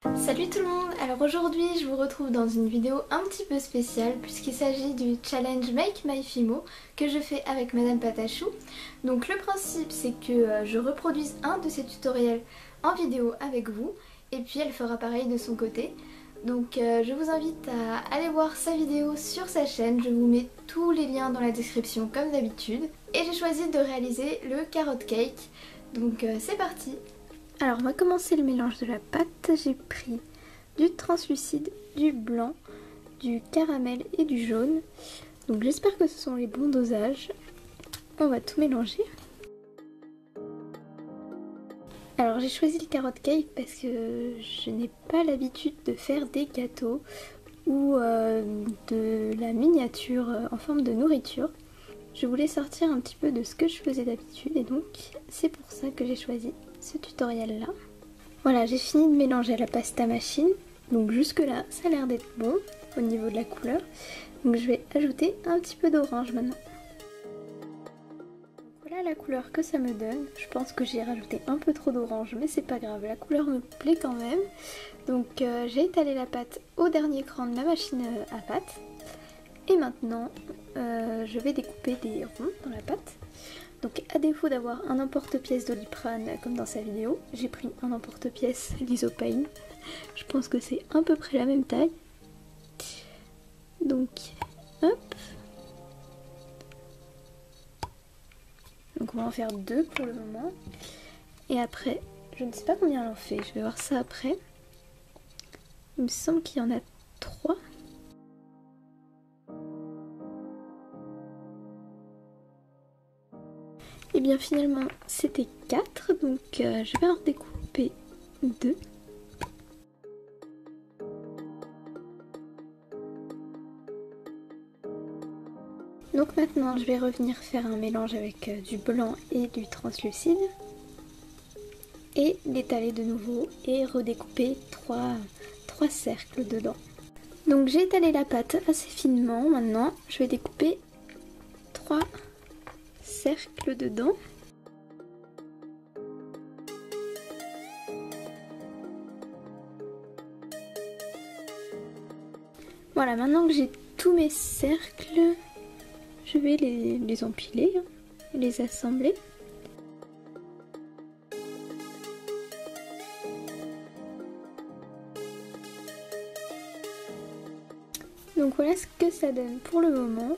Salut tout le monde. Alors aujourd'hui je vous retrouve dans une vidéo un petit peu spéciale puisqu'il s'agit du challenge Make My Fimo que je fais avec Madame Patachou. Donc le principe c'est que je reproduise un de ses tutoriels en vidéo avec vous et puis elle fera pareil de son côté. Donc je vous invite à aller voir sa vidéo sur sa chaîne, je vous mets tous les liens dans la description comme d'habitude. Et j'ai choisi de réaliser le carrot cake, donc c'est parti. Alors on va commencer le mélange de la pâte. J'ai pris du translucide, du blanc, du caramel et du jaune. Donc j'espère que ce sont les bons dosages. On va tout mélanger. Alors j'ai choisi le carrot cake parce que je n'ai pas l'habitude de faire des gâteaux ou de la miniature en forme de nourriture. Je voulais sortir un petit peu de ce que je faisais d'habitude et donc c'est pour ça que j'ai choisi ce tutoriel là. Voilà, j'ai fini de mélanger la pasta machine, donc jusque là ça a l'air d'être bon au niveau de la couleur. Donc je vais ajouter un petit peu d'orange maintenant. Voilà la couleur que ça me donne. Je pense que j'ai rajouté un peu trop d'orange mais c'est pas grave, la couleur me plaît quand même. Donc j'ai étalé la pâte au dernier cran de ma machine à pâte. Et maintenant je vais découper des ronds dans la pâte. Donc à défaut d'avoir un emporte-pièce Doliprane comme dans sa vidéo, j'ai pris un emporte-pièce Lysopain. Je pense que c'est à peu près la même taille. Donc hop. Donc on va en faire deux pour le moment. Et après, je ne sais pas combien elle en fait, je vais voir ça après. Il me semble qu'il y en a 3. Et bien finalement c'était 4, donc je vais en découper 2. Donc maintenant je vais revenir faire un mélange avec du blanc et du translucide. Et l'étaler de nouveau et redécouper 3 cercles dedans. Donc j'ai étalé la pâte assez finement, maintenant je vais découper 3 cercles dedans. Voilà, maintenant que j'ai tous mes cercles, je vais les empiler, les assembler. Donc voilà ce que ça donne pour le moment.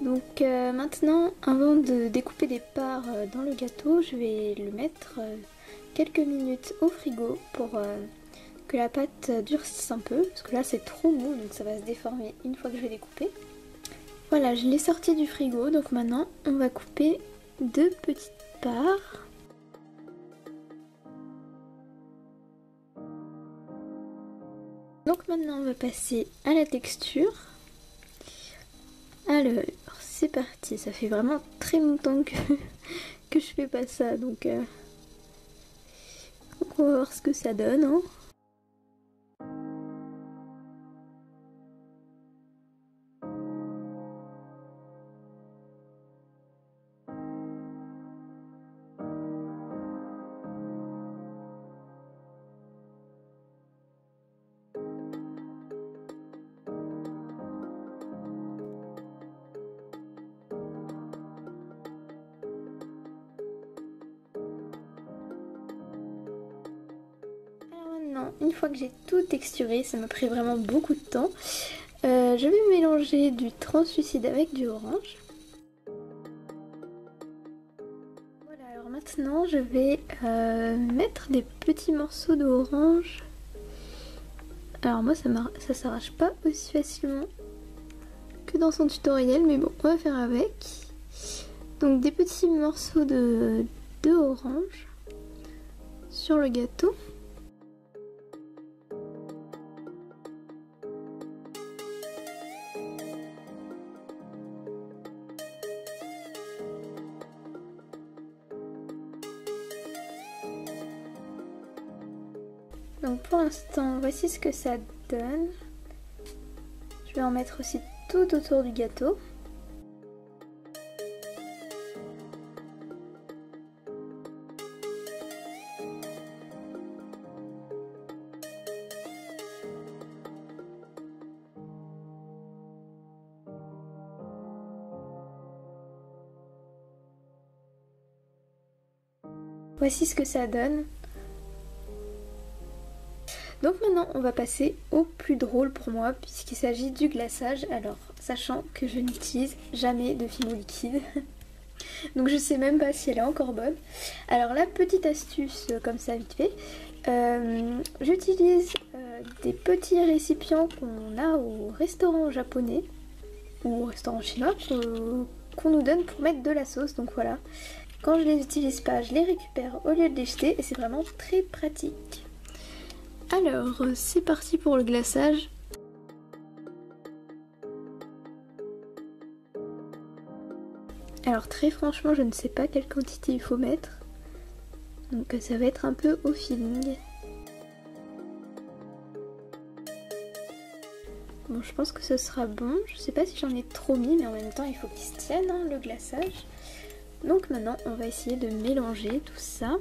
Donc maintenant, avant de découper des parts dans le gâteau, je vais le mettre quelques minutes au frigo pour que la pâte durcisse un peu. Parce que là c'est trop mou, donc ça va se déformer une fois que je vais découper. Voilà, je l'ai sorti du frigo, donc maintenant on va couper 2 petites parts. Donc maintenant on va passer à la texture. Alors c'est parti, ça fait vraiment très longtemps que je fais pas ça, donc on va voir ce que ça donne, hein. Une fois que j'ai tout texturé, ça m'a pris vraiment beaucoup de temps, je vais mélanger du translucide avec du orange. Voilà, alors maintenant je vais mettre des petits morceaux d'orange. Alors moi ça s'arrache pas aussi facilement que dans son tutoriel, mais bon, on va faire avec. Donc des petits morceaux de orange sur le gâteau. Donc pour l'instant, voici ce que ça donne. Je vais en mettre aussi tout autour du gâteau. Voici ce que ça donne. Donc maintenant on va passer au plus drôle pour moi puisqu'il s'agit du glaçage. Alors sachant que je n'utilise jamais de Fimo liquide. Donc je sais même pas si elle est encore bonne. Alors la petite astuce comme ça vite fait. J'utilise des petits récipients qu'on a au restaurant japonais ou au restaurant chinois qu'on nous donne pour mettre de la sauce. Donc voilà. Quand je les utilise pas, je les récupère au lieu de les jeter et c'est vraiment très pratique. Alors, c'est parti pour le glaçage. Alors très franchement, je ne sais pas quelle quantité il faut mettre. Donc ça va être un peu au feeling. Bon, je pense que ce sera bon. Je sais pas si j'en ai trop mis, mais en même temps, il faut qu'il se tienne, hein, le glaçage. Donc maintenant, on va essayer de mélanger tout ça.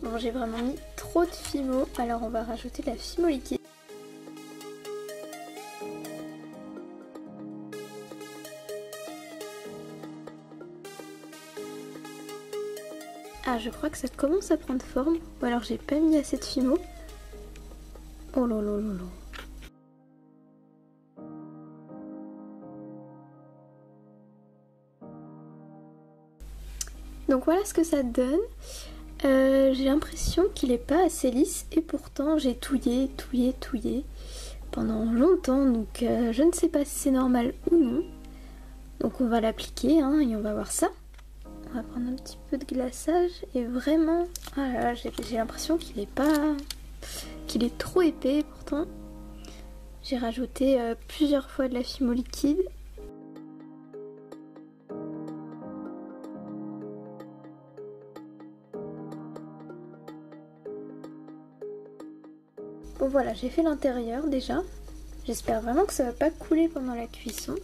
Bon, j'ai vraiment mis trop de Fimo, alors on va rajouter de la Fimo liquide. Ah, je crois que ça commence à prendre forme, ou alors j'ai pas mis assez de Fimo. Oh là là là là. Donc voilà ce que ça donne. J'ai l'impression qu'il est pas assez lisse et pourtant j'ai touillé pendant longtemps, donc je ne sais pas si c'est normal ou non. Donc on va l'appliquer hein, et on va voir ça. On va prendre un petit peu de glaçage et vraiment, ah là là, j'ai l'impression qu'il est pas, qu'il est trop épais. Pourtant j'ai rajouté plusieurs fois de la Fimo liquide. Bon voilà, j'ai fait l'intérieur déjà. J'espère vraiment que ça va pas couler pendant la cuisson.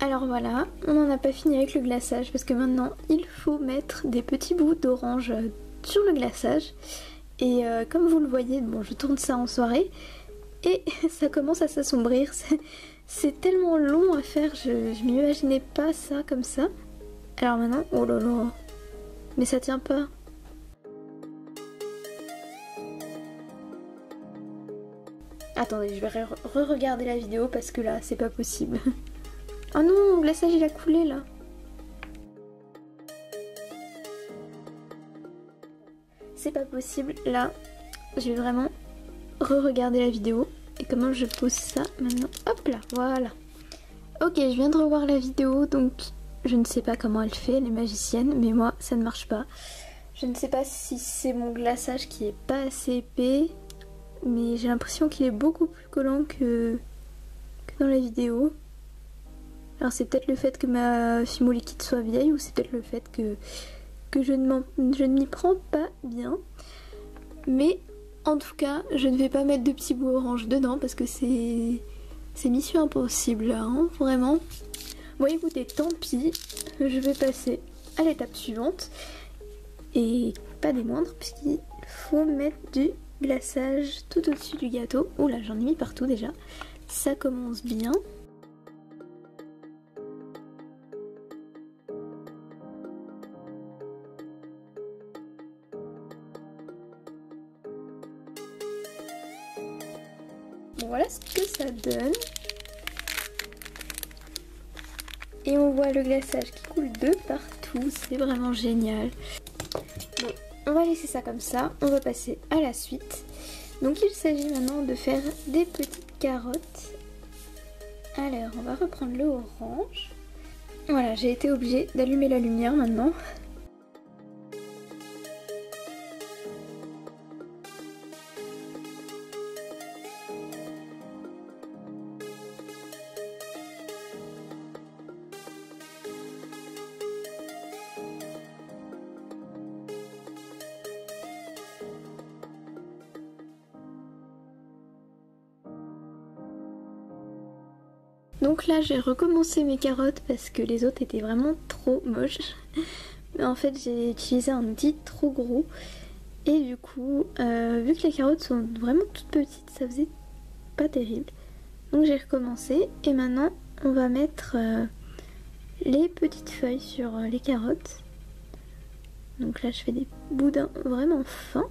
Alors voilà, on n'en a pas fini avec le glaçage parce que maintenant il faut mettre des petits bouts d'orange sur le glaçage. Et comme vous le voyez, bon, je tourne ça en soirée et ça commence à s'assombrir. C'est tellement long à faire, je m'imaginais pas ça comme ça. Alors maintenant, oh là là, mais ça tient pas. Attendez, je vais re-regarder la vidéo parce que là, c'est pas possible. Oh non, le glaçage il a coulé là. C'est pas possible, là, je vais vraiment re-regarder la vidéo. Et comment je pose ça maintenant? Hop là, voilà. Ok, je viens de revoir la vidéo, donc je ne sais pas comment elle fait, elle est magicienne, mais moi ça ne marche pas. Je ne sais pas si c'est mon glaçage qui est pas assez épais, mais j'ai l'impression qu'il est beaucoup plus collant que dans la vidéo. Alors c'est peut-être le fait que ma Fimo liquide soit vieille, ou c'est peut-être le fait que je ne m'y prends pas bien. Mais en tout cas, je ne vais pas mettre de petits bouts orange dedans parce que c'est mission impossible là, hein, vraiment. Bon écoutez, tant pis, je vais passer à l'étape suivante. Et pas des moindres, puisqu'il faut mettre du glaçage tout au-dessus du gâteau. Oula, j'en ai mis partout déjà. Ça commence bien. Bon, voilà ce que ça donne. Et on voit le glaçage qui coule de partout, c'est vraiment génial. Bon, on va laisser ça comme ça, on va passer à la suite. Donc il s'agit maintenant de faire des petites carottes. Alors on va reprendre le orange. Voilà, j'ai été obligée d'allumer la lumière maintenant. Donc là j'ai recommencé mes carottes parce que les autres étaient vraiment trop moches. Mais en fait j'ai utilisé un outil trop gros. Et du coup, vu que les carottes sont vraiment toutes petites, ça faisait pas terrible. Donc j'ai recommencé et maintenant on va mettre les petites feuilles sur les carottes. Donc là je fais des boudins vraiment fins.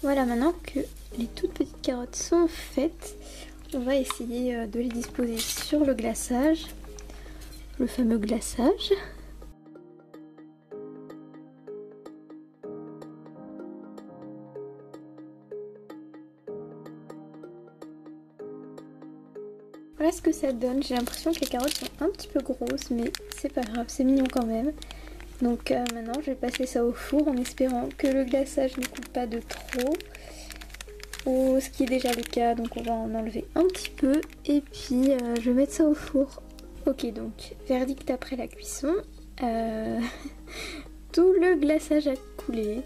Voilà, maintenant que les toutes petites carottes sont faites, on va essayer de les disposer sur le glaçage, le fameux glaçage. Voilà ce que ça donne. J'ai l'impression que les carottes sont un petit peu grosses, mais c'est pas grave, c'est mignon quand même. Donc maintenant je vais passer ça au four en espérant que le glaçage ne coupe pas de trop. Ou ce qui est déjà le cas, donc on va en enlever un petit peu. Et puis je vais mettre ça au four. Ok, donc verdict après la cuisson. Tout le glaçage a coulé.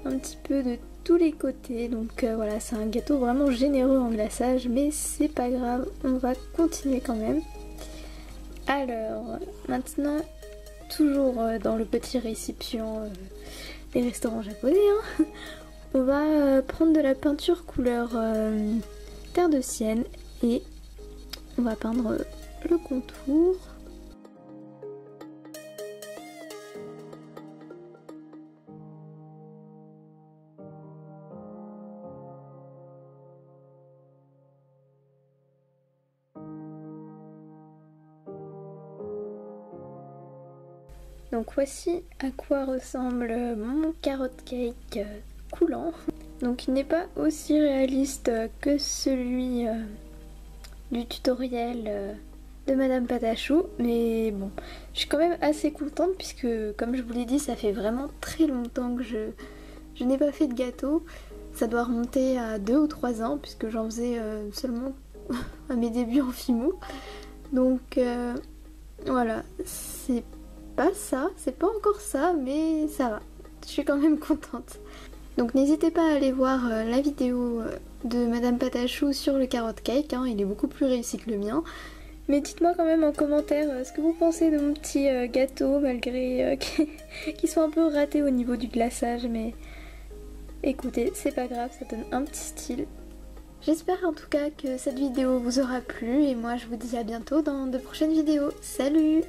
Un petit peu de tous les côtés. Donc voilà, c'est un gâteau vraiment généreux en glaçage. Mais c'est pas grave, on va continuer quand même. Alors, maintenant... toujours dans le petit récipient des restaurants japonais, hein. On va prendre de la peinture couleur terre de sienne et on va peindre le contour. Donc voici à quoi ressemble mon carrot cake coulant. Donc il n'est pas aussi réaliste que celui du tutoriel de Madame Patachou, mais bon, je suis quand même assez contente puisque comme je vous l'ai dit, ça fait vraiment très longtemps que je n'ai pas fait de gâteau. Ça doit remonter à 2 ou 3 ans puisque j'en faisais seulement à mes débuts en Fimo. Donc voilà, c'est pas ça, c'est pas encore ça, mais ça va. Je suis quand même contente. Donc n'hésitez pas à aller voir la vidéo de Madame Patachou sur le carrot cake, hein, il est beaucoup plus réussi que le mien. Mais dites-moi quand même en commentaire ce que vous pensez de mon petit gâteau, malgré qu'il soit un peu raté au niveau du glaçage, mais écoutez, c'est pas grave, ça donne un petit style. J'espère en tout cas que cette vidéo vous aura plu et moi je vous dis à bientôt dans de prochaines vidéos. Salut!